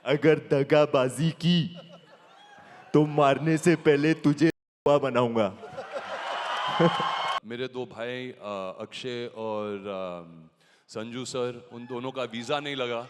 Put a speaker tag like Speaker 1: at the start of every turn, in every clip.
Speaker 1: अगर दगाबाजी की तो मारने से पहले तुझे बनाऊंगा।
Speaker 2: मेरे दो भाई अक्षय और संजू सर, उन दोनों का वीजा नहीं लगा।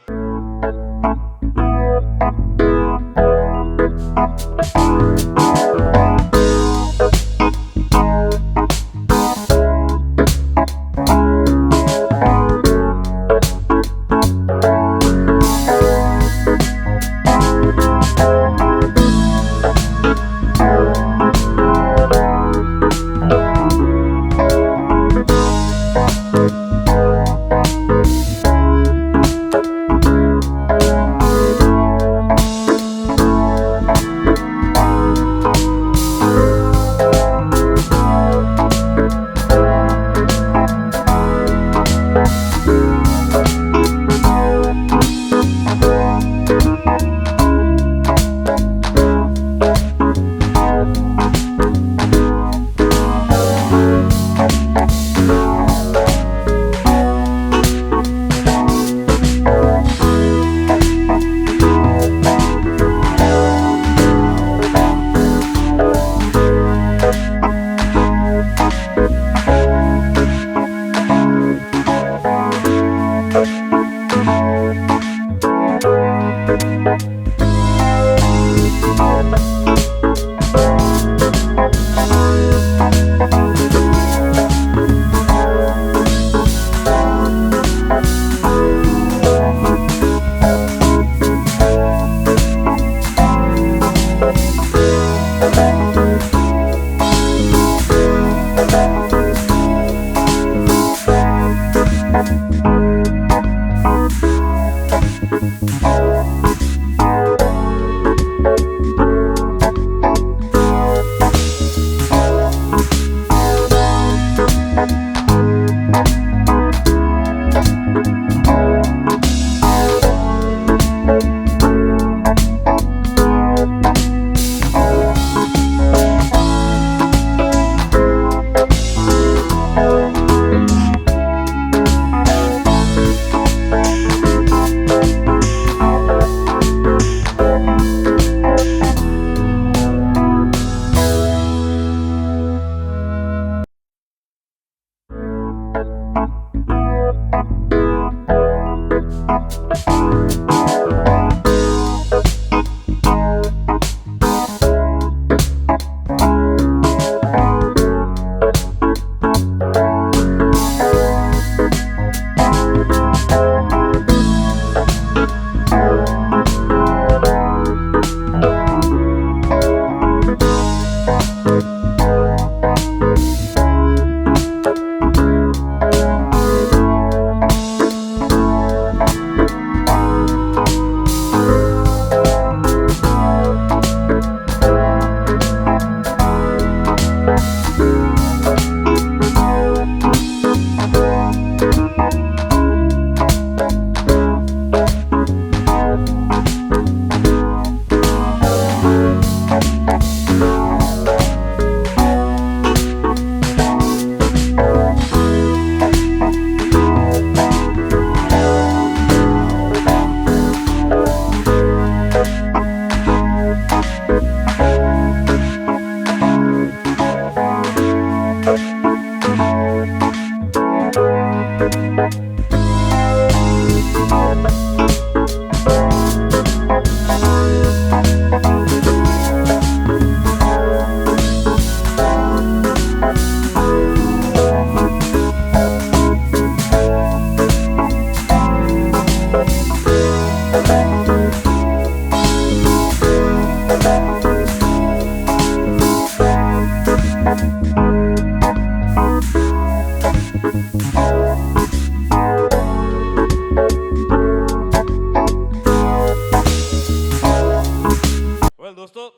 Speaker 3: Well, dosto,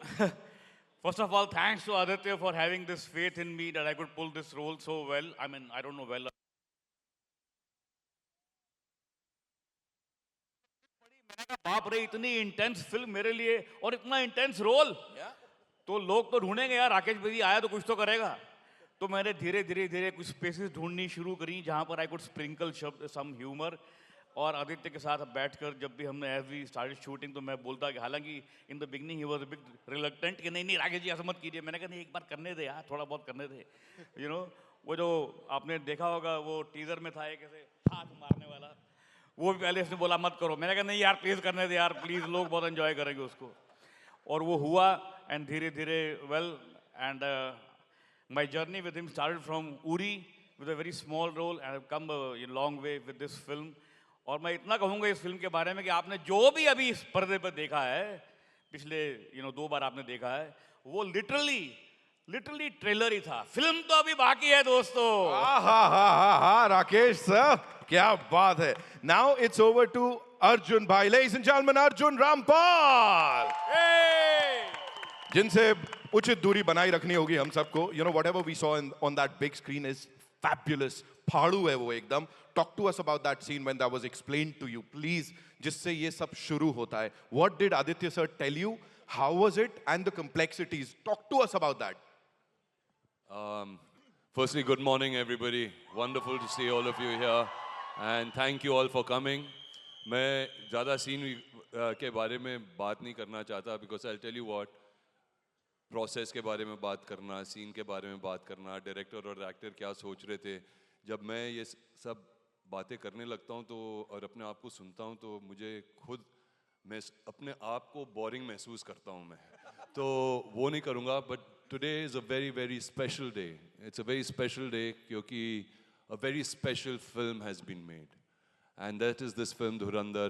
Speaker 3: first of all, thanks to Aditya for having this faith in me that I could pull this role so well. I mean, I don't know well. मैंने कहा बाप रे, इतनी इंटेंस फिल्म मेरे लिए और इतना इंटेंस रोल, तो लोग तो ढूंढेंगे यार, राकेश भाई आया तो कुछ तो करेगा। तो मैंने धीरे धीरे धीरे कुछ स्पेसेस ढूंढनी शुरू करी जहां पर I could sprinkle some humour और आदित्य के साथ बैठकर जब भी हमने एज वी स्टार्टेड शूटिंग तो मैं बोलता कि हालांकि in the beginning he was a big reluctant कि नहीं नहीं राकेश जी ऐसा मत कीजिए, मैंने कहा नहीं एक बार करने दे यार, थोड़ा बहुत करने दे, यू नो। वो जो आपने देखा होगा वो टीजर में था एक ऐसे हाथ मारने वाला, वो भी पहले इसने बोला मत करो, मैंने कहा नहीं यार प्लीज करने दे यार प्लीज, लोग बहुत एंजॉय करेंगे उसको। और वो हुआ एंड धीरे धीरे well and my journey with him started from Uri with a very small role and I've come a long way with this film। और मैं इतना कहूँगा इस फिल्म के बारे में कि आपने जो भी अभी इस पर्दे पर देखा है, पिछले 2 बार आपने देखा है, वो लिटरली ट्रेलर ही था, फिल्म तो अभी बाकी है दोस्तों।
Speaker 4: हा राकेश सर, क्या बात है। Now it's over to Arjun भाई, ladies and gentleman, Arjun Rampal, जिनसे उचित दूरी बनाई रखनी होगी हम सबको। You know whatever we saw on that big screen is fabulous, फाड़ू है वो एकदम। Talk to us about that scene when that was explained to you, please, जिससे ये सब शुरू होता है। What did Aditya sir tell you? How was it? And the complexities. Talk to us about that.
Speaker 2: Firstly, good morning, everybody. Wonderful to see all of you here, and thank you all for coming. मैं ज़्यादा scene के बारे में बात नहीं करना चाहता because I'll tell you what. Process के बारे में बात करना, सीन के बारे में बात करना, डायरेक्टर और एक्टर क्या सोच रहे थे, जब मैं ये सब बातें करने लगता हूँ तो और अपने आप को सुनता हूँ तो मुझे खुद, मैं अपने आप को बोरिंग महसूस करता हूँ मैं, तो वो नहीं करूँगा। But today is a very very special day, it's a very special day क्योंकि a very special film has been made and that is this film Dhurandhar,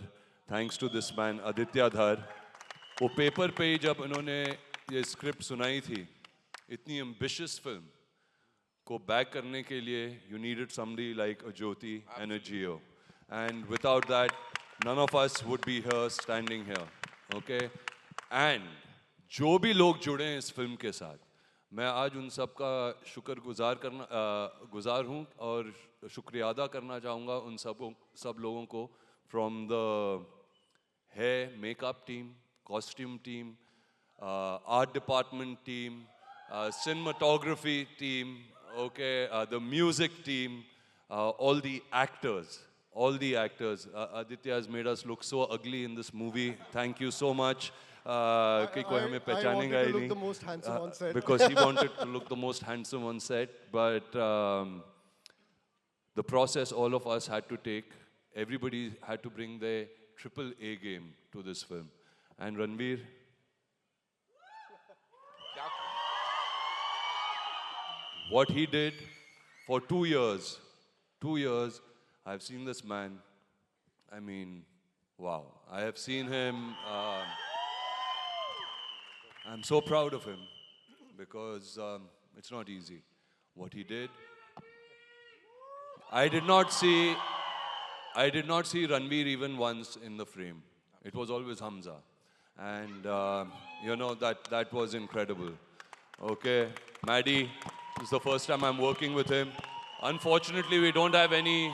Speaker 2: thanks to this man Aditya Dhar. वो पेपर पे ही जब उन्होंने ये स्क्रिप्ट सुनाई थी, इतनी ambitious film को बैक करने के लिए you needed somebody like a Jyoti and a Jio, and without that none of us would be here standing here, okay. And जो भी लोग जुड़े हैं इस फिल्म के साथ, मैं आज उन सब का गुजार हूँ और शुक्रिया अदा करना चाहूँगा उन सब लोगों को, from the hair makeup team, costume team, art department team, cinematography team, okay, the music team, all the actors. Aditya has made us look so ugly in this movie. Thank you so much. कि कोई हमें पहचानेगा ही नहीं,
Speaker 5: the most handsome on set.
Speaker 2: because he wanted to look the most handsome on set. But the process all of us had to take, everybody had to bring their triple A game to this film. And Ranveer, what he did for 2 years, I've seen this man, I mean, wow. I have seen him, I'm so proud of him because it's not easy. What he did, I did not see Ranveer even once in the frame. It was always Hamza. And that was incredible. Okay, Maddie, this is the first time I'm working with him. Unfortunately, we don't have any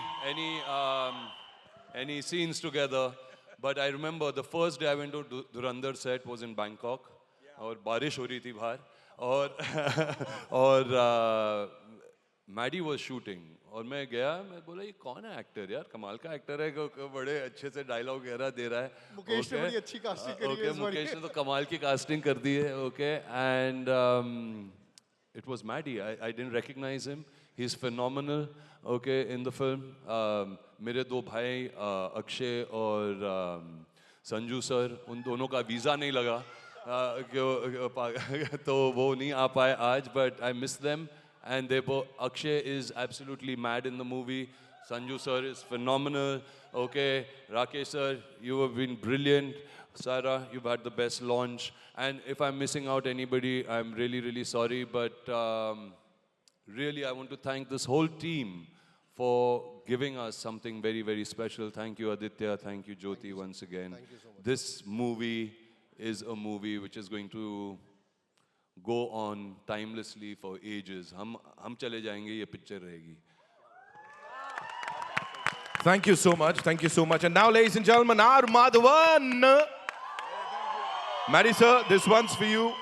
Speaker 2: scenes together. But I remember the first day I went to Dhurandhar set was in Bangkok. और बारिश हो रही थी बाहर, और Maddie was shooting, और मैं गया, मैं बोला ये कौन है एक्टर यार, कमाल का एक्टर है, बड़े अच्छे से डायलॉग वगैरह दे रहा है।
Speaker 5: मुकेश ने बड़ी अच्छी कास्टिंग करी है इस बार।
Speaker 2: मुकेश ने तो कमाल की कास्टिंग कर दी है, okay. And it was Maddy, I didn't recognise him, he is phenomenal, okay, in the film. मेरे 2 भाई अक्षय और संजू सर, उन दोनों का वीज़ा नहीं लगा, तो वो नहीं आ पाए आज, but I miss them, and Akshay is absolutely mad in the movie, Sanju sir is phenomenal, okay, Rakesh sir, you have been brilliant, Sarah, you've had the best launch, and if I'm missing out anybody, I'm really sorry, but really I want to thank this whole team for giving us something very special. Thank you Aditya, thank you Jyoti once again.
Speaker 5: Thank you so much.
Speaker 2: This movie is a movie which is going to go on timelessly for ages. हम चले जाएंगे, ये picture रहेगी.
Speaker 4: Thank you so much. Thank you so much. And now, ladies and gentlemen, R. Madhavan. Mary sir, this one's for you.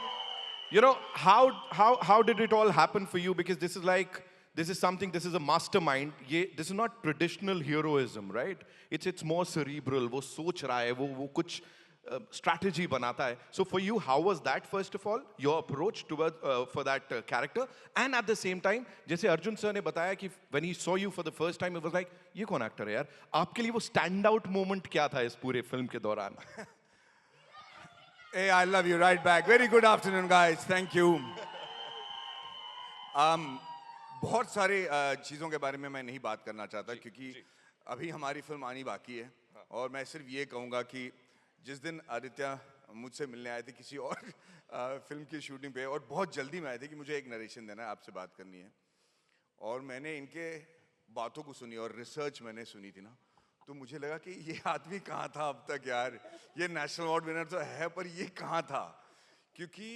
Speaker 4: You know, how did it all happen for you? Because this is like this is something, this is a mastermind. This is not traditional heroism, right? It's more cerebral. वो सोच रहा है, वो कुछ strategy बनाता है. So for you, how was that, first of all, your approach toward for that character? And at the same time, जैसे Arjun sir ने बताया कि when he saw you for the first time, it was like, ये कौन actor है यार? आपके लिए वो standout moment क्या था इस पूरे film के दौरान?
Speaker 6: Hey, I love you right back. Very good afternoon, guys. Thank you. बहुत सारे चीज़ों के बारे में मैं नहीं बात करना चाहता क्योंकि अभी हमारी फिल्म आनी बाकी है और मैं सिर्फ ये कहूँगा कि जिस दिन आदित्य मुझसे मिलने आए थे किसी और फिल्म की शूटिंग पे और बहुत जल्दी में आए थे कि मुझे एक नरेशन देना है, आपसे बात करनी है, और मैंने इनके बातों को सुनी और रिसर्च मैंने सुनी थी ना, तो मुझे लगा कि ये आदमी कहाँ था अब तक यार, ये नेशनल अवार्ड विनर तो है पर ये कहाँ था, क्योंकि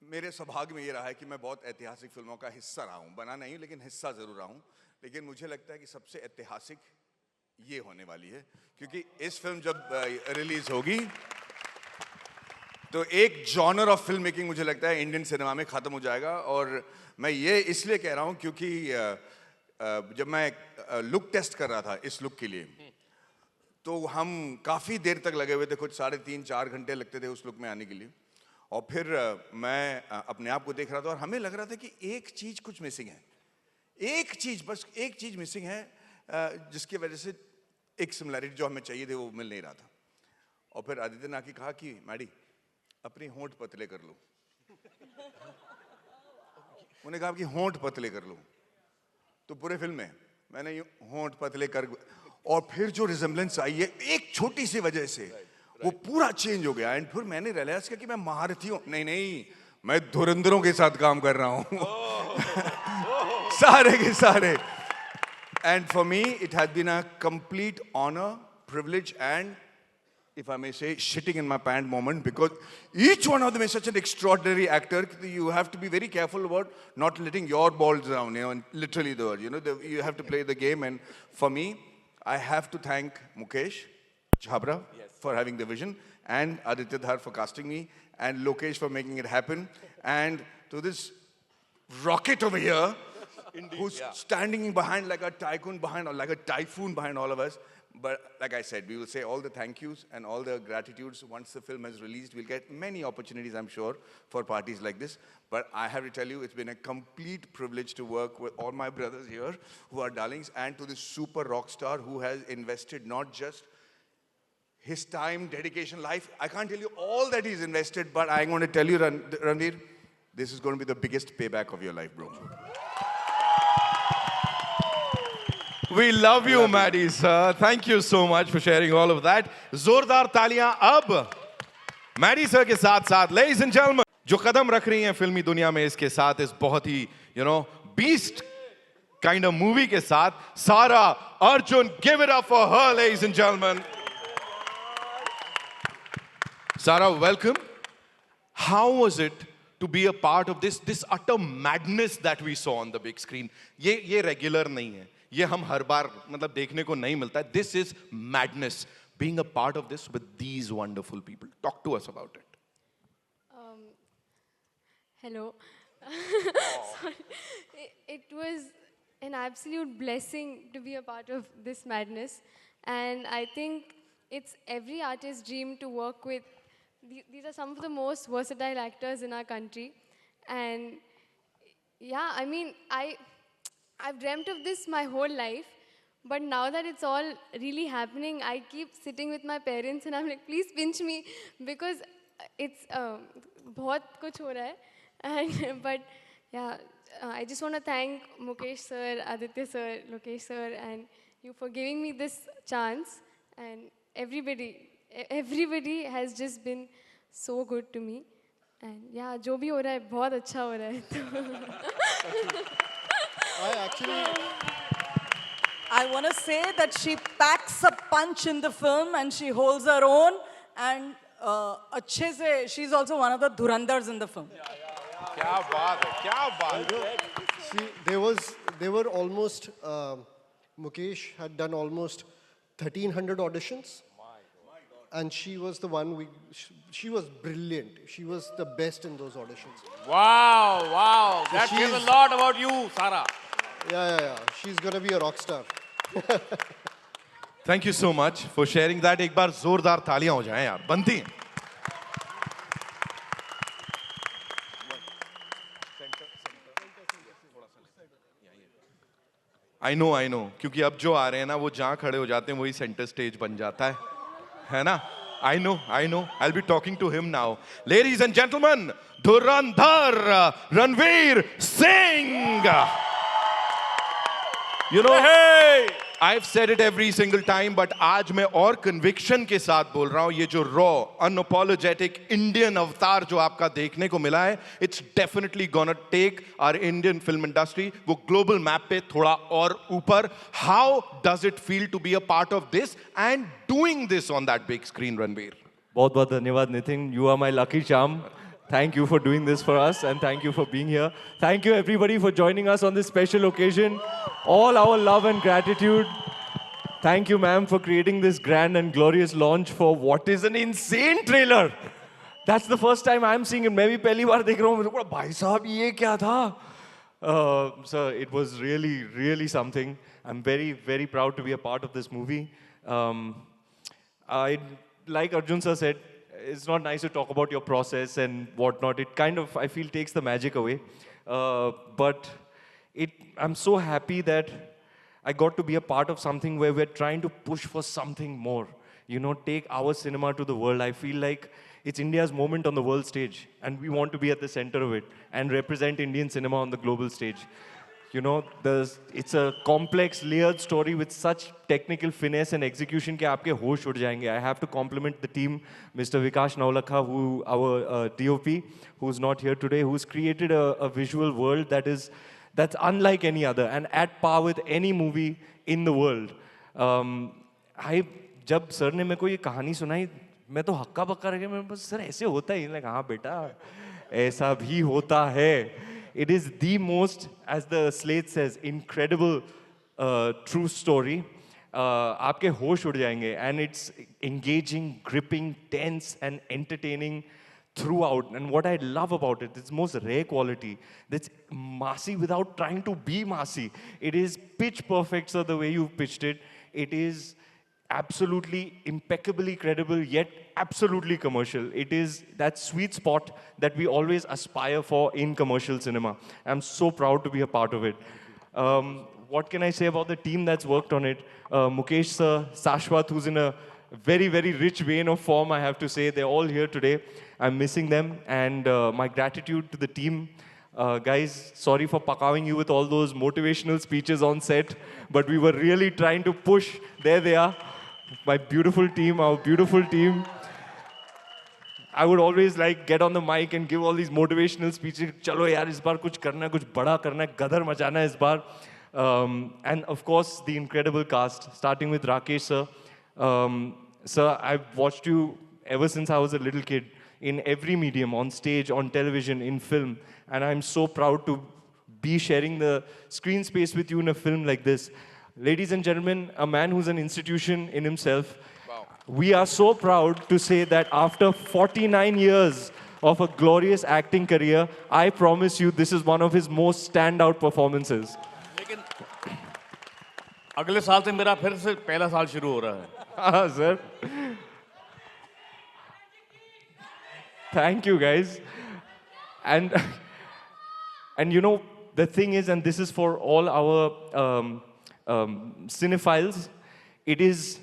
Speaker 6: मेरे सौभाग्य में ये रहा है कि मैं बहुत ऐतिहासिक फिल्मों का हिस्सा रहा हूँ, बना नहीं लेकिन हिस्सा ज़रूर रहा हूँ, लेकिन मुझे लगता है कि सबसे ऐतिहासिक ये होने वाली है क्योंकि इस फिल्म जब रिलीज होगी तो एक जॉनर ऑफ फिल्म मेकिंग मुझे लगता है इंडियन सिनेमा में ख़त्म हो जाएगा। और मैं ये इसलिए कह रहा हूँ क्योंकि जब मैं लुक टेस्ट कर रहा था इस लुक के लिए तो हम काफ़ी देर तक लगे हुए थे, कुछ 3.5-4 घंटे लगते थे उस लुक में आने के लिए, और फिर मैं अपने आप को देख रहा था और हमें लग रहा था कि एक चीज़ कुछ मिसिंग है, एक चीज़, बस एक चीज़ मिसिंग है जिसकी वजह से एक सिमिलैरिटी जो हमें चाहिए थे वो मिल नहीं रहा था। और फिर आदित्य ने आके कहा कि मैडी अपनी होंठ पतले कर लो, उन्हें कहा कि होंठ पतले कर लो, तो पूरे फिल्म में मैंने यूं होंठ पतले कर, और फिर जो रिजेम्बलेंस आई है एक छोटी सी वजह से वो पूरा चेंज हो गया। एंड फिर मैंने रियलाइज किया कि मैं महारथी हूं, नहीं मैं धुरंधरों के साथ काम कर रहा हूं सारे के सारे। And for me it has been a complete honour, privilege, and if I may say, shitting in my pant moment, because each one of them is such an extraordinary actor. You have to be very careful about not letting your balls down, you know, and literally the word, you know, you have to play the game. And for me, I have to thank Mukesh Jhabra for having the vision, and Aditya Dhar for casting me, and Lokesh for making it happen, and to this rocket over here, who's standing behind like a tycoon behind, or like a typhoon behind all of us. But like I said, we will say all the thank yous and all the gratitudes once the film is released. We'll get many opportunities, I'm sure, for parties like this. But I have to tell you, it's been a complete privilege to work with all my brothers here who are darlings, and to this super rock star who has invested not just his time, dedication, life. I can't tell you all that he's invested, but I'm going to tell you, Ranveer, this is going to be the biggest payback of your life, bro.
Speaker 4: We love you, Maddie, sir. Thank you so much for sharing all of that. जोरदार तालियां अब Maddie sir के साथ साथ, ladies and gentlemen, जो कदम रख रही हैं फिल्मी दुनिया में इसके साथ, इस बहुत ही beast kind of movie के साथ, Sara Arjun. Give it up for her, ladies and gentlemen. Sara, welcome. How was it to be a part of this utter madness that we saw on the big screen? ये regular नहीं है. ये हम हर बार मतलब देखने को नहीं मिलता है. This is madness. Being a part of this with these wonderful people. Talk to us about it.
Speaker 7: Hello. Sorry. It was an absolute blessing to be a part of this madness. And I think it's every artist's dream to work with. These are some of the most versatile actors in our country. And yeah, I mean, I've dreamt of this my whole life, but now that it's all really happening, I keep sitting with my parents and I'm like, please pinch me, because it's बहुत कुछ हो रहा है. And but yeah, I just want to thank Mukesh sir, Aditya sir, Lokesh sir, and you for giving me this chance. And everybody has just been so good to me. And yeah, जो भी हो रहा है बहुत अच्छा हो रहा है.
Speaker 8: I want to say that she packs a punch in the film and she holds her own, and अच्छे से she's also one of the dhurandhars in the film.
Speaker 4: क्या बात है, क्या बात है.
Speaker 5: See, there were almost, Mukesh had done almost 1,300 auditions. and she was the one she was brilliant. She was the best in those auditions.
Speaker 3: Wow, wow. That says a
Speaker 5: she's-
Speaker 3: lot about you, Sara.
Speaker 5: Yeah. She's gonna be a rock star.
Speaker 4: Thank you so much for sharing that. एक बार जोरदार तालियां हो जाएं यार, बनती हैं. I know, क्योंकि अब जो आ रहे हैं ना वो जहाँ खड़े हो जाते हैं वही सेंटर स्टेज बन जाता है ना? I know. I'll be talking to him now. Ladies and gentlemen, Dhurandhar Ranveer Singh. You know,
Speaker 3: Hey!
Speaker 4: I've said it every single time, but आज मैं और conviction के साथ बोल रहा हूँ. ये जो raw, unapologetic Indian अवतार जो आपका देखने को मिला है, it's definitely gonna take our Indian film industry वो global map पे थोड़ा और ऊपर. How does it feel to be a part of this and doing this on that big screen, Ranveer?
Speaker 1: बहुत बहुत धन्यवाद Nitin. You are my lucky charm. Thank you for doing this for us and thank you for being here. Thank you everybody for joining us on this special occasion. All our love and gratitude. Thank you ma'am for creating this grand and glorious launch for what is an insane trailer. That's the first time I'm seeing it. मैं भी पहली बार देख रहा हूँ. मुझे बोला भाई साहब ये क्या था? So it was really something. I'm very proud to be a part of this movie. Like Arjun sir said, it's not nice to talk about your process and whatnot. It kind of, I feel, takes the magic away. But I'm so happy that I got to be a part of something where we're trying to push for something more. You know, take our cinema to the world. I feel like it's India's moment on the world stage, and we want to be at the center of it and represent Indian cinema on the global stage. You know, it's a complex, layered story with such technical finesse and execution that aapke hosh ud jayenge. I have to compliment the team, Mr. Vikash Naulakha, who our DOP, who's not here today, who's created a visual world that's unlike any other and at par with any movie in the world. जब sir ने मेरे को ये कहानी सुनाई, मैं तो हक्का बक्का रह गया. मैं बस सर ऐसे होता है. like हाँ बेटा, ऐसा भी होता है. It is the most, as the slate says, incredible true story. आपके होश उड़ जाएंगे. And it's engaging, gripping, tense and entertaining throughout. And what I love about it, it's most rare quality. That's massy without trying to be massy. It is pitch perfect, sir, the way you pitched it. It is absolutely impeccably credible, yet absolutely commercial. It is that sweet spot that we always aspire for in commercial cinema. I'm so proud to be a part of it. What can I say about the team that's worked on it? Mukesh sir, Shashwat, who's in a very rich vein of form, I have to say. They're all here today. I'm missing them. And my gratitude to the team. Guys, sorry for pakawing you with all those motivational speeches on set, but we were really trying to push. There they are. My beautiful team, our beautiful team. I would always like get on the mic and give all these motivational speeches. Chalo yaar, is baar kuch karna hai, kuch bada karna hai, gadar machana hai is baar. And of course, the incredible cast, starting with Rakesh sir. Sir, I've watched you ever since I was a little kid, in every medium, on stage, on television, in film. And I'm so proud to be sharing the screen space with you in a film like this. Ladies and gentlemen, a man who's an institution in himself. Wow. We are so proud to say that after 49 years of a glorious acting career, I promise you this is one of his most standout performances.
Speaker 3: लेकिन अगले साल से मेरा फिर से पहला साल शुरू हो रहा है.
Speaker 1: Sir. Thank you, guys. And you know, the thing is, and this is for all our cinephiles, it is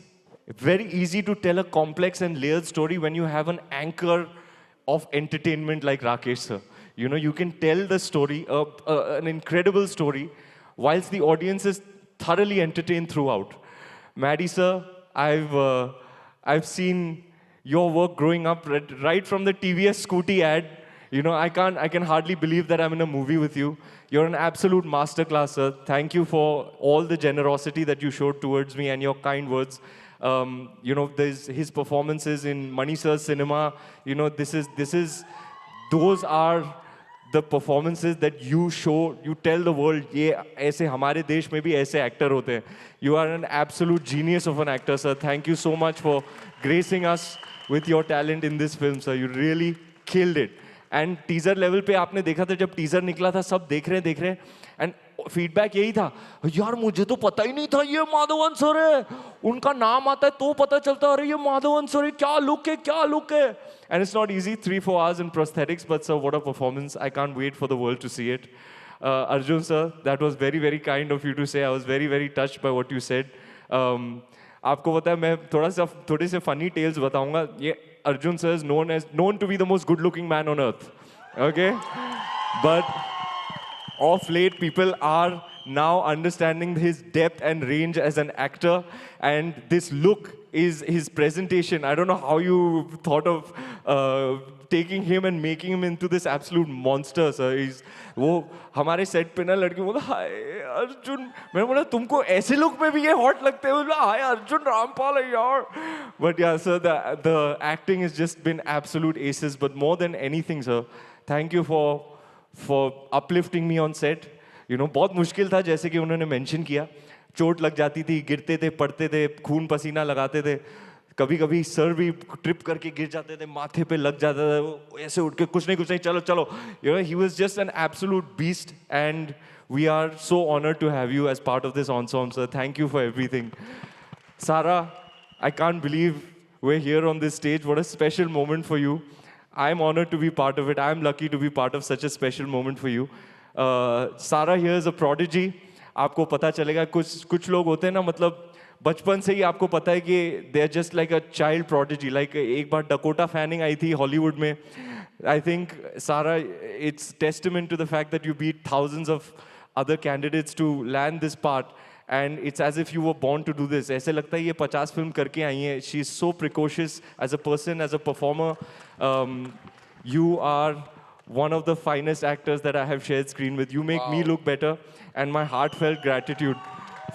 Speaker 1: very easy to tell a complex and layered story when you have an anchor of entertainment like Rakesh sir. You know, you can tell the story, an incredible story, whilst the audience is thoroughly entertained throughout. Maddie sir, I've seen your work growing up right from the TVS Scooty ad. You know, I can hardly believe that I'm in a movie with you. You're an absolute masterclass, sir. Thank you for all the generosity that you showed towards me and your kind words. You know, there's his performances in Mani sir's cinema. You know, those are the performances that you show, you tell the world, ये ऐसे हमारे देश में भी ऐसे actor होते हैं. You are an absolute genius of an actor, sir. Thank you so much for gracing us with your talent in this film, sir. You really killed it. And teaser level पे आपने देखा था जब teaser निकला था, सब देख रहे हैं. And फीडबैक यही था, यार मुझे तो पता ही नहीं था ये माधवन सर है, उनका नाम आता है तो पता चलता है अरे ये माधवन सर है, क्या लुक है. And it's not easy, 3-4 hours in prosthetics, but sir, what a performance. I can't wait for the world to see it. Arjun sir, that was very, very kind of you to say. I was very, very touched by what you said. आपको पता है मैं थोड़े से funny tales बताऊंगा. ये Arjun sir is known to be the most good-looking man on earth. Okay? But of late, people are now understanding his depth and range as an actor, and this look is his presentation. I don't know how you thought of taking him and making him into this absolute monster, sir. वो हमारे set पे ना लड़की बोला हाय अर्जुन, मैंने बोला तुमको ऐसे लुक में भी ये हॉट लगते हैं, बोला हाय अर्जुन रामपाल है यार. But yeah, sir, the acting has just been absolute aces. But more than anything, sir, thank you for uplifting me on set. You know, बहुत मुश्किल था, जैसे कि उन्होंने मेंशन किया, चोट लग जाती थी, गिरते थे, पड़ते थे, खून पसीना लगाते थे, कभी कभी सर भी ट्रिप करके गिर जाते थे, माथे पे लग जाता था, वो ऐसे उठ के कुछ नहीं चलो. You know, he was just an absolute beast, and we are so honored to have you as part of this ensemble, sir. Thank you for everything. Sara, I can't believe we're here on this stage. What a special moment for you. I'm honored to be part of it. I'm lucky to be part of such a special moment for you. Sara here is a prodigy. आपको पता चलेगा, कुछ लोग होते हैं ना, मतलब बचपन से ही आपको पता है कि they are just like a child prodigy. Like एक बार डकोटा फैनिंग आई थी हॉलीवुड में. I think Sara, it's testament to the fact that you beat thousands of other candidates to land this part. And it's as if you were born to do this. ऐसे लगता है ये 50 film करके आई हैं. She is so precocious as a person, as a performer. You are one of the finest actors that I have shared screen with. You make me look better, and my heartfelt gratitude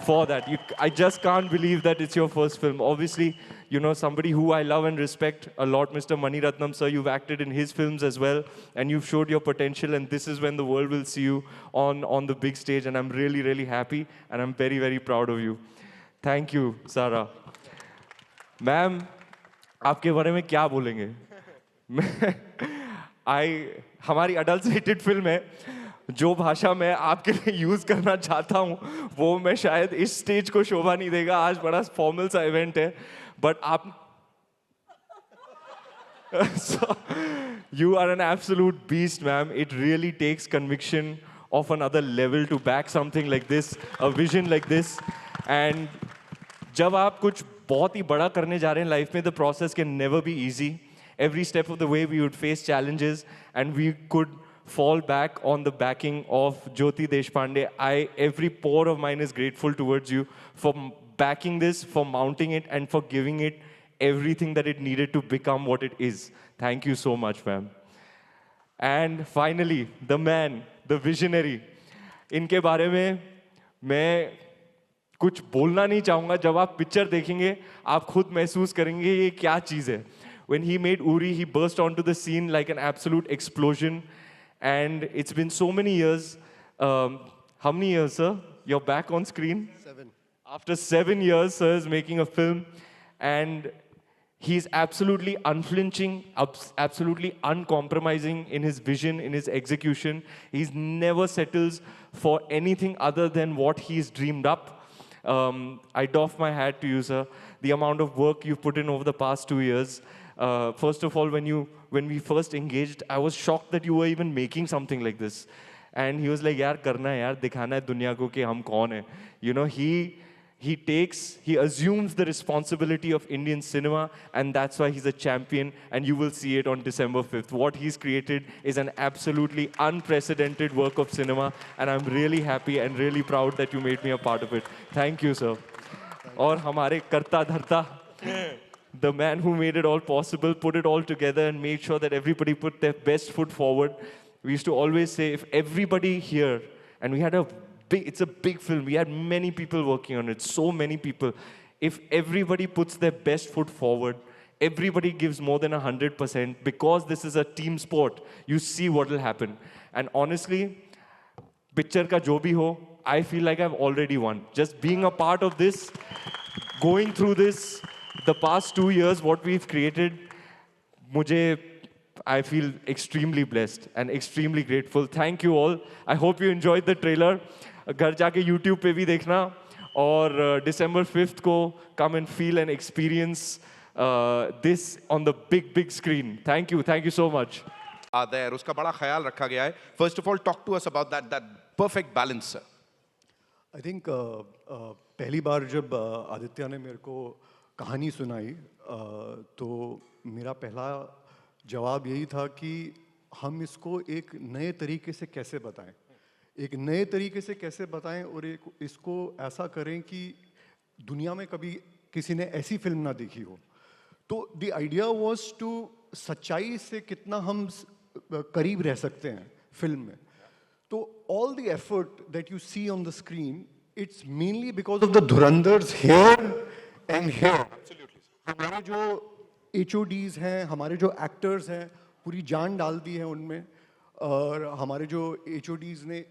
Speaker 1: for that. I just can't believe that it's your first film. Obviously, you know, somebody who I love and respect a lot, Mr. Mani Ratnam, sir, you've acted in his films as well, and you've showed your potential, and this is when the world will see you on the big stage, and I'm really, really happy, and I'm very, very proud of you. Thank you, Sara. Ma'am, आपके बारे में क्या बोलेंगे? हमारी adult rated film है, जो भाषा मैं आपके लिए यूज करना चाहता हूँ वो मैं शायद इस स्टेज को शोभा नहीं देगा. आज बड़ा फॉर्मल सा इवेंट है, बट आप so, you are an absolute beast, ma'am. It really takes conviction of another level to back something like this, a vision like this. And जब आप कुछ बहुत ही बड़ा करने जा रहे हैं लाइफ में, the process can never be easy. Every step of the way we would face challenges, and we could fall back on the backing of Jyoti Deshpande. Every pore of mine is grateful towards you for backing this, for mounting it, and for giving it everything that it needed to become what it is. Thank you so much, ma'am. And finally, the man, the visionary. इनके बारे में मैं कुछ बोलना नहीं चाहूँगा. जब आप पिक्चर देखेंगे, आप खुद महसूस करेंगे ये क्या चीज़ है. When he made Uri, he burst onto the scene like an absolute explosion. And it's been so many years. How many years, sir? You're back on screen?
Speaker 5: 7.
Speaker 1: After 7 years, sir is making a film. And he's absolutely unflinching, absolutely uncompromising in his vision, in his execution. He's never settles for anything other than what he's dreamed up. I doff my hat to you, sir. The amount of work you've put in over the past 2 years. First of all, when we first engaged, I was shocked that you were even making something like this. And he was like, यार करना है यार, दिखाना है दुनिया को कि हम कौन हैं. You know, he assumes the responsibility of Indian cinema, and that's why he's a champion, and you will see it on December 5th. What he's created is an absolutely unprecedented work of cinema, and I'm really happy and really proud that you made me a part of it. Thank you, sir. और हमारे करता धरता, the man who made it all possible, put it all together and made sure that everybody put their best foot forward. We used to always say, if everybody here, and we had it's a big film, we had many people working on it, so many people. If everybody puts their best foot forward, everybody gives more than 100% because this is a team sport. You see what will happen. And honestly, picture ka jo bhi ho, I feel like I've already won. Just being a part of this, going through this, the past 2 years, what we've created, I feel extremely blessed and extremely grateful. Thank you all. I hope you enjoyed the trailer. घर जाके YouTube पे भी देखना और December 5th को come and feel and experience this on the big screen. Thank you so much.
Speaker 4: Are there? उसका बड़ा ख्याल रखा गया है. First of all, talk to us about that perfect balance, sir.
Speaker 5: I think पहली बार जब आदित्य ने मेरे को कहानी सुनाई तो मेरा पहला जवाब यही था कि हम इसको एक नए तरीके से कैसे बताएं, एक नए तरीके से कैसे बताएं और इसको ऐसा करें कि दुनिया में कभी किसी ने ऐसी फिल्म ना देखी हो. तो द आइडिया वाज टू सच्चाई से कितना हम करीब रह सकते हैं फिल्म में. तो all the effort that you see on the screen, it's mainly because of the Dhurandhars here and here. हमारे जो HODs हैं, हमारे जो एक्टर्स हैं, पूरी जान डाल दी है उनमें. और हमारे जो HODs ने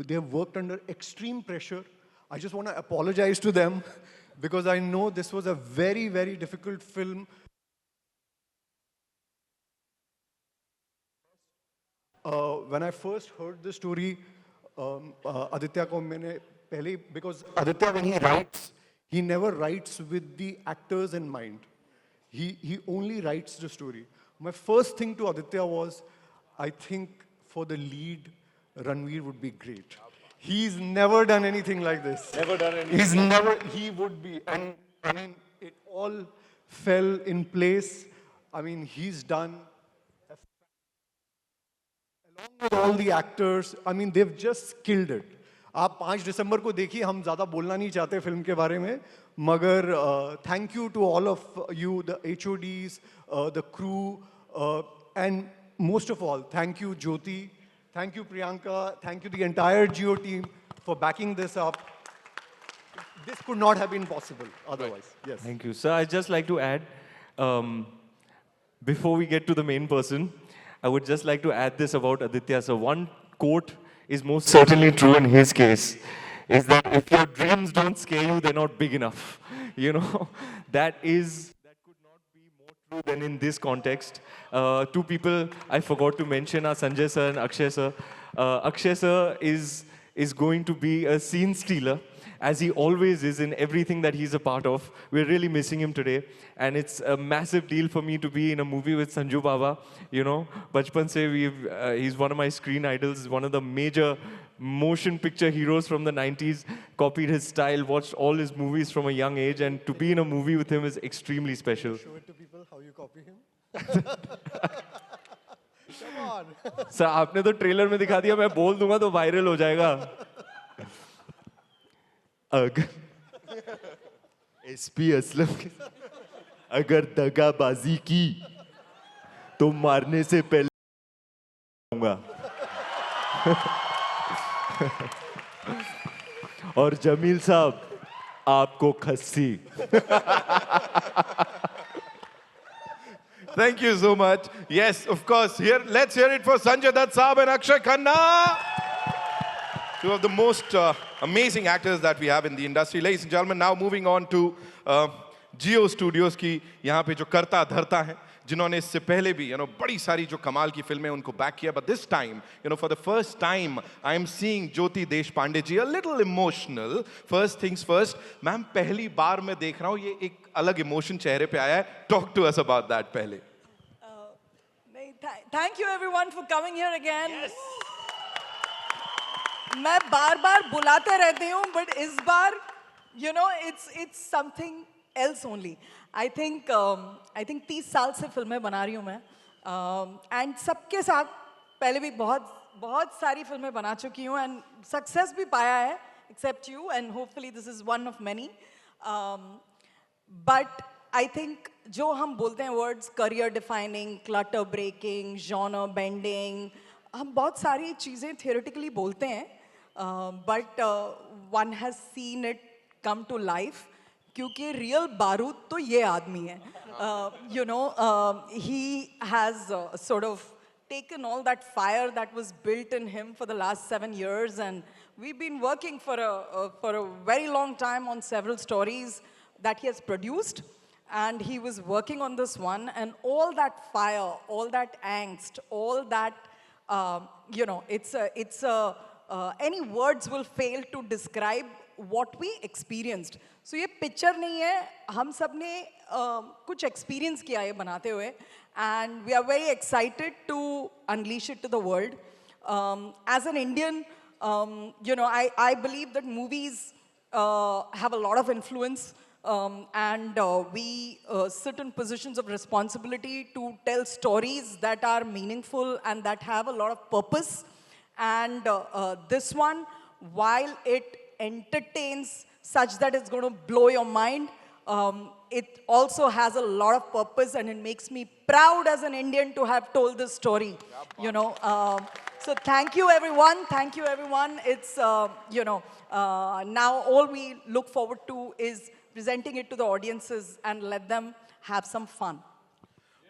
Speaker 5: they have worked under extreme pressure. I just want to apologize to them because I know this was a very difficult film. When I first heard the story, Aditya ko maine pehle, because Aditya when he writes, he never writes with the actors in mind. He only writes the story. My first thing to Aditya was, I think for the lead, Ranveer would be great. He's never done anything like this. Never done anything. He would be. And I mean, it all fell in place. I mean, he's done, along with all the actors, I mean, they've just killed it. आप 5 दिसंबर को देखिए, हम ज़्यादा बोलना नहीं चाहते film के बारे में, मगर thank you to all of you, the HODs, the crew, and most of all, thank you Jyoti, thank you Priyanka, thank you the entire Jio team for backing this up. This could not have been possible otherwise. Yes.
Speaker 1: Thank you. Sir, I'd just like to add, before we get to the main person, I would just like to add this about Aditya. So one quote is most certainly true in his case, is that if your dreams don't scare you, they're not big enough. You know, that could not be more true than in this context. Two people I forgot to mention are Sanjay sir and Akshay sir. Akshay sir is going to be a scene stealer, as he always is in everything that he's a part of. We're really missing him today. And it's a massive deal for me to be in a movie with Sanju Baba. You know, Bachpan se he's one of my screen idols, one of the major motion picture heroes from the 90s, copied his style, watched all his movies from a young age, and to be in a movie with him is extremely special.
Speaker 5: Show it to people how you copy him. Come on.
Speaker 1: Sir, आपने तो trailer में दिखा दिया, मैं बोल दूंगा तो viral हो जाएगा. SP असलम के साथ अगर दगाबाजी की तो मारने से पहले होगा. और जमील साहब आपको खस्सी.
Speaker 4: Thank you so much. Yes, of course. Here, let's hear it for Sanjay Dutt Saab and Akshay Khanna. Two of the most amazing actors that we have in the industry. Ladies and gentlemen, now moving on to Jio Studios की यहाँ पे जो करता धरता है, जिन्होंने इससे पहले भी बड़ी सारी जो कमाल की फिल्में उनको बैक किया, but this time for the first time I am seeing Jyoti Deshpande ji a little emotional. First things first, ma'am पहली बार मैं देख रहा हूँ ये एक अलग इमोशन चेहरे पे आया है. Talk to us about that पहले.
Speaker 8: Thank you everyone for coming here again. Yes. मैं बार-बार बुलाते रहती हूँ, but इस बार it's something else only. I think 30 साल से फिल्में बना रही हूँ मैं, and सबके साथ पहले भी बहुत सारी फिल्में बना चुकी हूँ and success भी पाया है, except you, and hopefully this is one of many. But I think जो हम बोलते हैं words career defining, clutter breaking, genre bending, हम बहुत सारी चीज़ें theoretically बोलते हैं, but one has seen it come to life. क्योंकि रियल बारूद तो ये आदमी है. You know, he has sort of taken all that fire that was built in him for the last 7 years, and we've been working for a very long time on several stories that he has produced, and he was working on this one, and all that fire, all that angst, all that, you know, any words will fail to describe what we experienced. So ये picture नहीं है, हम सब ने कुछ experience किया है बनाते हुए, and we are very excited to unleash it to the world. As an Indian, you know, I believe that movies have a lot of influence, and we sit in positions of responsibility to tell stories that are meaningful and that have a lot of purpose. And this one, while it entertains such that it's going to blow your mind, it also has a lot of purpose, and it makes me proud as an Indian to have told this story, you know. So thank you everyone, thank you everyone. It's, you know, now all we look forward to is presenting it to the audiences and let them have some fun.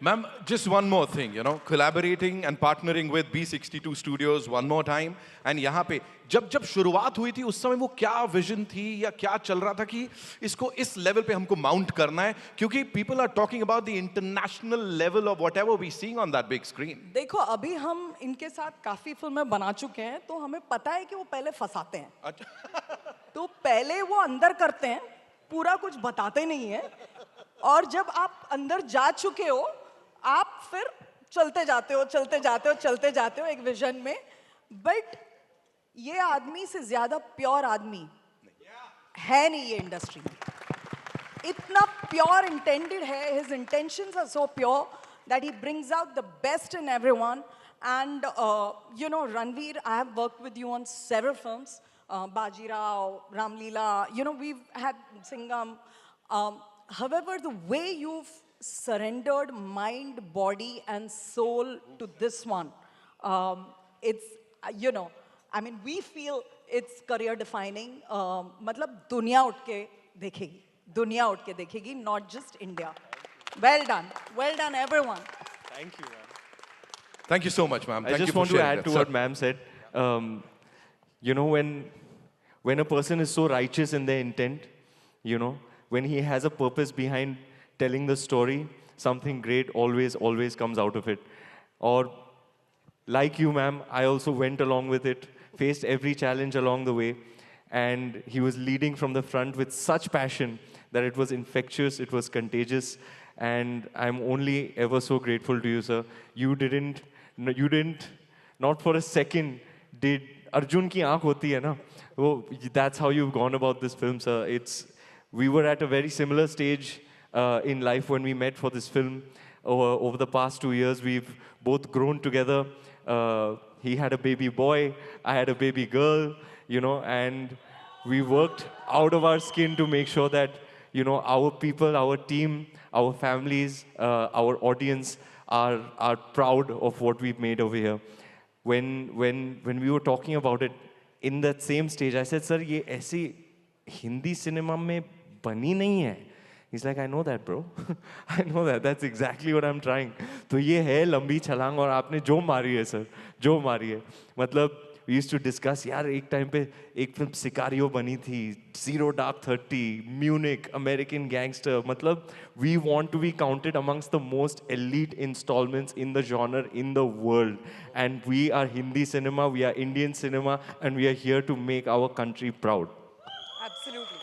Speaker 4: Ma'am, just one more thing, you know, collaborating and partnering with B62 Studios one more time. And यहाँ पे जब शुरुआत हुई थी उस समय वो क्या विजन थी या क्या चल रहा था कि इसको इस लेवल पे हमको माउंट करना है, क्योंकि people are talking about the international level of whatever we seeing on that big screen.
Speaker 8: देखो अभी हम इनके साथ काफी फिल्में बना चुके हैं, तो हमें पता है कि वो पहले फंसाते हैं. तो पहले वो अंदर करते हैं, पूरा कुछ बताते नहीं है, और जब आप अंदर जा चुके हो आप फिर चलते जाते हो एक विजन में. बट ये आदमी से ज्यादा प्योर आदमी है नहीं ये इंडस्ट्री में. इतना प्योर इंटेंडेड है, his intentions are so pure that he brings out the best in everyone. And you know, Ranveer, I have worked with you on several films, Bajirao, Ramleela, you know, we've had Singham. However, the way you've surrendered mind, body, and soul to this one, it's, you know, I mean, we feel it's career defining. मतलब दुनिया उठ के देखेगी, not just India. Well done everyone.
Speaker 1: Thank you, ma'am.
Speaker 4: Thank you so much, ma'am.
Speaker 1: I
Speaker 4: Thank
Speaker 1: just
Speaker 4: you for
Speaker 1: want to
Speaker 4: sharing
Speaker 1: add
Speaker 4: that,
Speaker 1: to
Speaker 4: sir.
Speaker 1: what ma'am said. You know, when a person is so righteous in their intent, you know, when he has a purpose behind telling the story, something great always comes out of it. Or like you, ma'am, I also went along with it, faced every challenge along the way, and he was leading from the front with such passion that it was infectious, it was contagious, and I'm only ever so grateful to you, sir. You didn't, not for a second did Arjun ki aankh hoti hai na? Oh, that's how you've gone about this film, sir. We were at a very similar stage in life when we met for this film. Over the past 2 years, we've both grown together. He had a baby boy, I had a baby girl, you know, and we worked out of our skin to make sure that, you know, our people, our team, our families, our audience are proud of what we've made over here. When we were talking about it in that same stage, I said, sir, ये ऐसी Hindi cinema में बनी नहीं है. He's like, I know that, bro. I know that. That's exactly what I'm trying. तो ये है लंबी छलांग और आपने जो मारी है सर, जो मारी है. मतलब we used to discuss, यार एक टाइम पे एक फिल्म सिकारियो बनी थी, Zero Dark 30, Munich, American Gangster. मतलब we want to be counted amongst the most elite installments in the genre in the world. And we are Hindi cinema, we are Indian cinema, and we are here to make our country proud.
Speaker 8: Absolutely.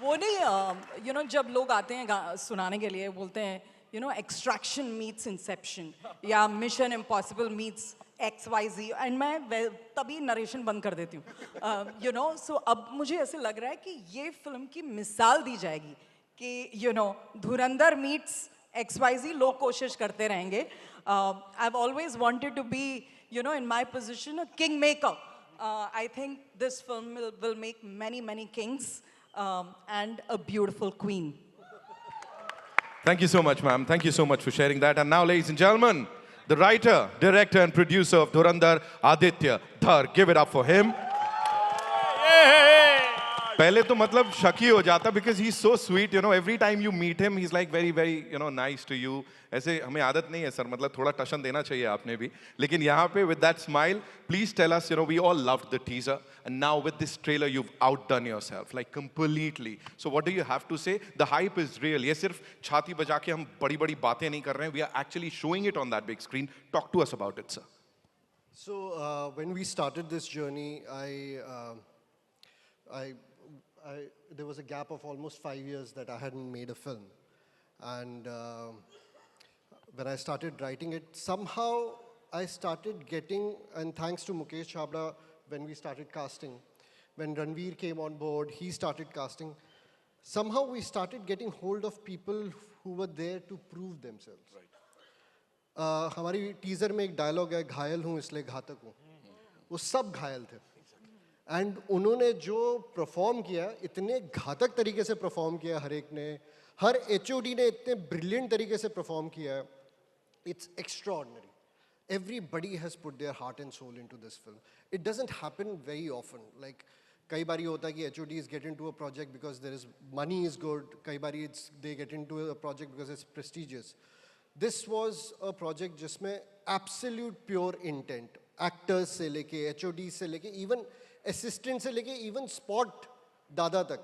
Speaker 8: वो नहीं, you know, जब लोग आते हैं सुनाने के लिए बोलते हैं, you know, Extraction meets Inception या Mission Impossible meets XYZ, and मैं तभी नरेशन बंद कर देती हूँ. You know, so अब मुझे ऐसे लग रहा है कि ये फिल्म की मिसाल दी जाएगी कि, you know, Dhurandhar meets XYZ, लोग कोशिश करते रहेंगे. I've always wanted to be, you know, in my position, a kingmaker. I think this film will make many kings and a beautiful queen.
Speaker 4: Thank you so much, ma'am. Thank you so much for sharing that. And now, ladies and gentlemen, the writer, director, and producer of Dhurandhar, Aditya Dhar. Give it up for him. पहले तो मतलब शक ही हो जाता because he's so sweet, you know, every time you meet him he's like very very, you know, nice to you. ऐसे हमें आदत नहीं है सर, मतलब थोड़ा टशन देना चाहिए आपने भी, लेकिन यहाँ पे with that smile, please tell us, you know, we all loved the teaser and now with this trailer you've outdone yourself like completely. So what do you have to say? The hype is real. ये सिर्फ छाती बजा के हम बड़ी-बड़ी बातें नहीं कर रहे हैं, we are actually showing it on that big screen. Talk to us about it, sir.
Speaker 9: So when we started this journey, there was a gap of almost 5 years that I hadn't made a film. And when I started writing it, somehow I started getting, and thanks to Mukesh Chabra, when we started casting, when Ranveer came on board, he started casting, somehow we started getting hold of people who were there to prove themselves. Right. हमारी teaser में एक dialogue है, घायल हूँ इसलिए घातक हूँ. वो सब घायल थे. एंड उन्होंने जो परफॉर्म किया, इतने घातक तरीके से परफॉर्म किया हर एक ने, हर HOD ने इतने ब्रिलियंट तरीके से परफॉर्म किया है. It's extraordinary. Everybody has put their heart and soul into this film. It doesn't happen very often. Like कई बारी होता है कि HODs get into a project because there is money is good. कई बारी they get into a project because it's prestigious. This was a project जिसमें absolute pure intent. Actors से लेके, HODs से लेके, even assistant से लेके, even spot दादा तक.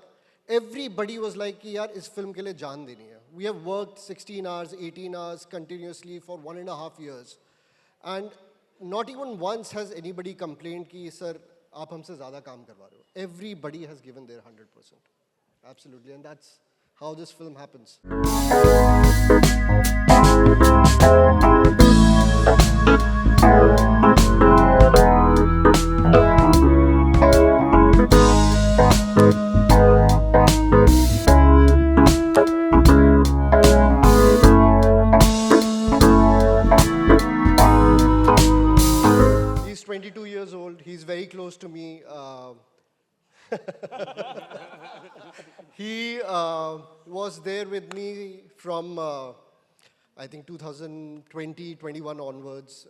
Speaker 9: Everybody was like कि यार इस film के लिए जान देनी है. We have worked 16 hours, 18 hours continuously for 1.5 years. And not even once has anybody complained कि sir आप हमसे ज़्यादा काम करवा रहे हो. Everybody has given their 100%. Absolutely, and that's how this film happens. He's 22 years old. He's very close to me. He was there with me from, I think, 2020, 21 onwards.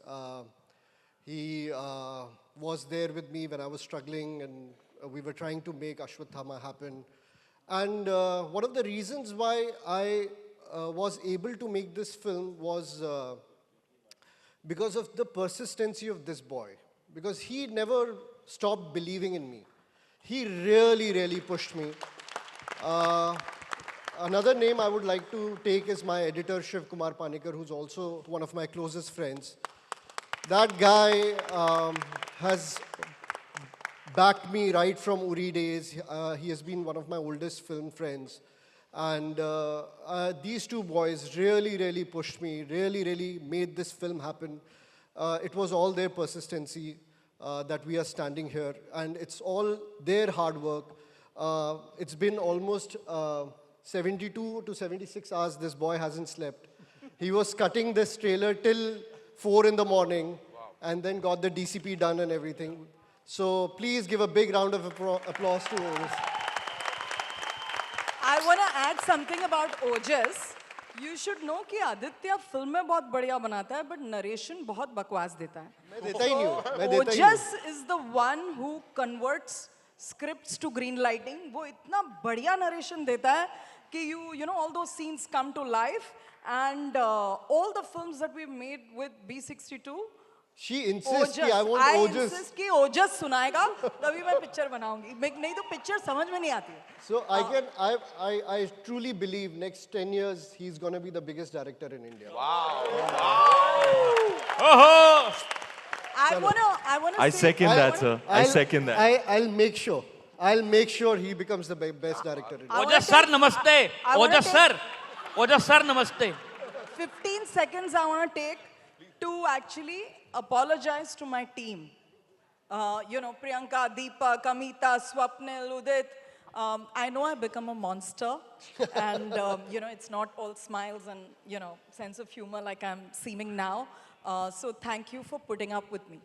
Speaker 9: He was there with me when I was struggling and we were trying to make Ashwathama happen. And one of the reasons why I was able to make this film was because of the persistency of this boy. Because he never stopped believing in me. He really, really pushed me. Another name I would like to take is my editor, Shiv Kumar Panikar, who's also one of my closest friends. That guy has backed me right from Uri days. He has been one of my oldest film friends. And these two boys really, really pushed me, really, really made this film happen. It was all their persistency that we are standing here. And it's all their hard work. It's been almost 72 to 76 hours this boy hasn't slept. He was cutting this trailer till 4 in the morning and then got the DCP done and everything. So please give a big round of applause to Ojas.
Speaker 8: I want to add something about Ojas. You should know कि आदित्य फिल्में बहुत बढ़िया बनाता है, but narration बहुत बकवास देता है.
Speaker 9: मैं देता ही नहीं हूँ, मैं देता ही नहीं.
Speaker 8: Ojas is the one who converts scripts to green lighting. वो इतना बढ़िया narration देता है कि you know all those scenes come to life, and all the films that we've made with B62.
Speaker 9: She insists कि I want
Speaker 8: I
Speaker 9: Ojas.
Speaker 8: insist कि Ojas सुनाएगा, तभी मैं picture बनाऊंगी. नहीं तो picture समझ में नहीं आती है.
Speaker 9: So I truly believe next 10 years he's going to be the biggest director in India.
Speaker 1: I second that, sir. I second that.
Speaker 9: I'll make sure. I'll make sure he becomes the best director in India.
Speaker 3: Ojas sir, namaste. Ojas sir. Ojas sir, namaste.
Speaker 8: 15 seconds I want to take to actually apologize to my team. You know, Priyanka, Deepa, Kamita, Swapnil, Udit. I know I've become a monster, and you know, it's not all smiles and, you know, sense of humor like I'm seeming now. So thank you for putting up with me.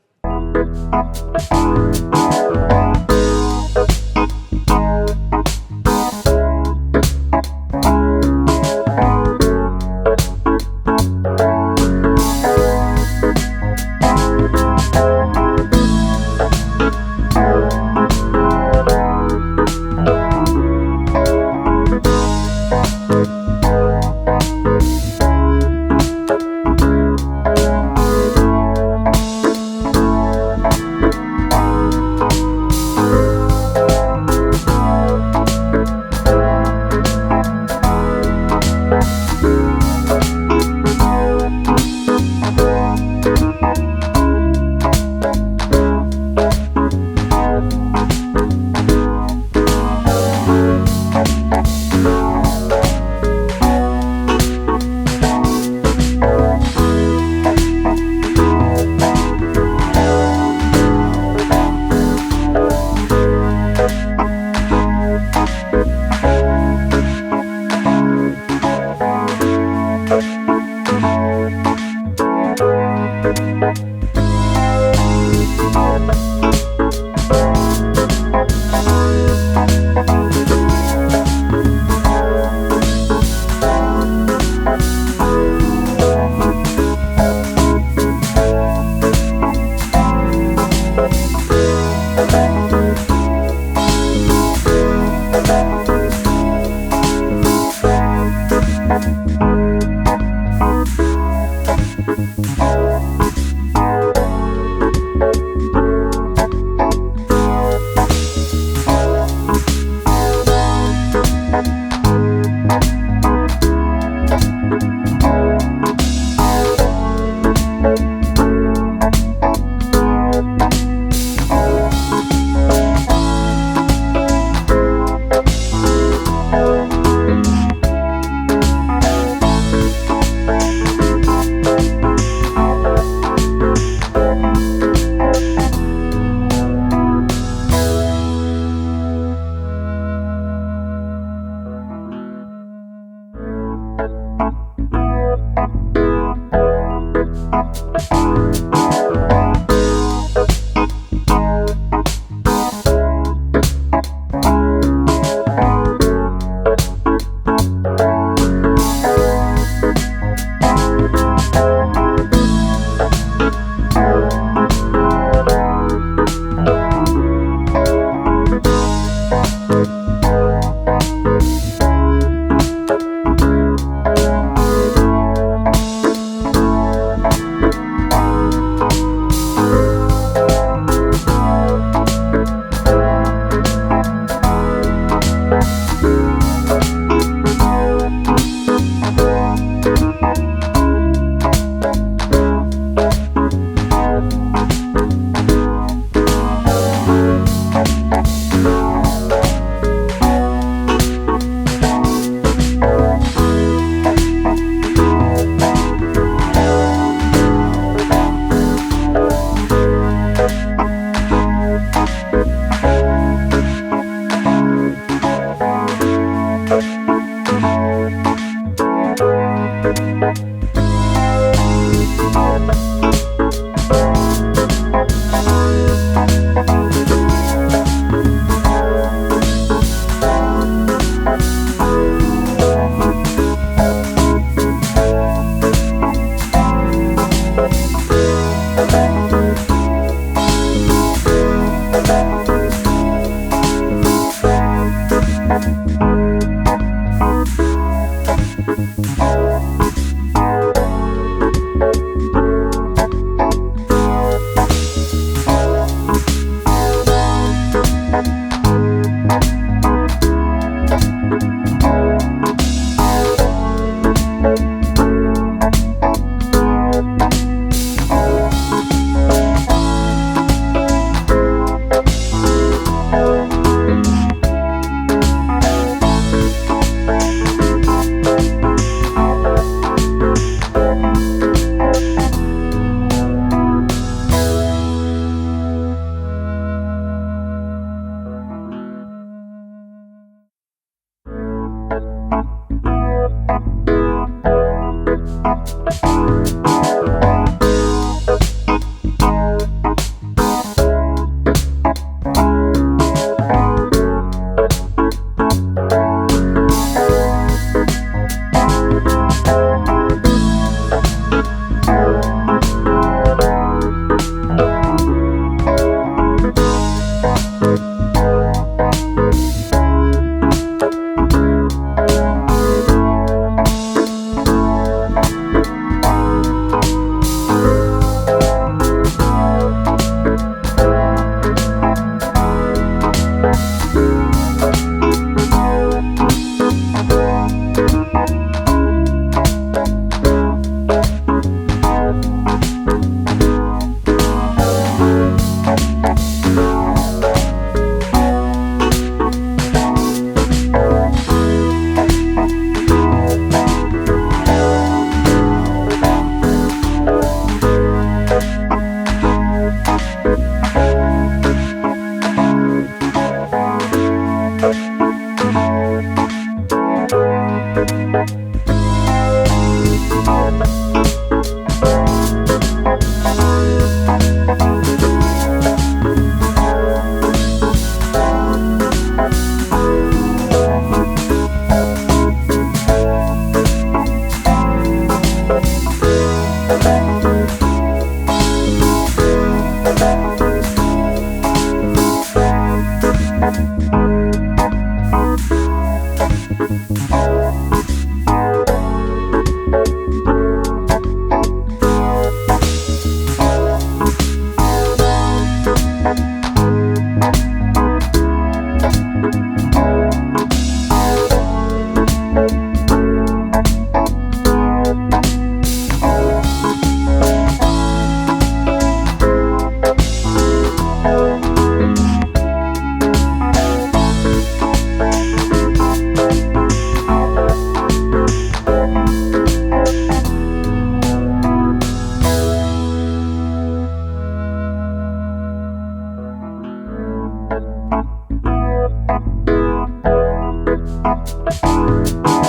Speaker 10: Thank you.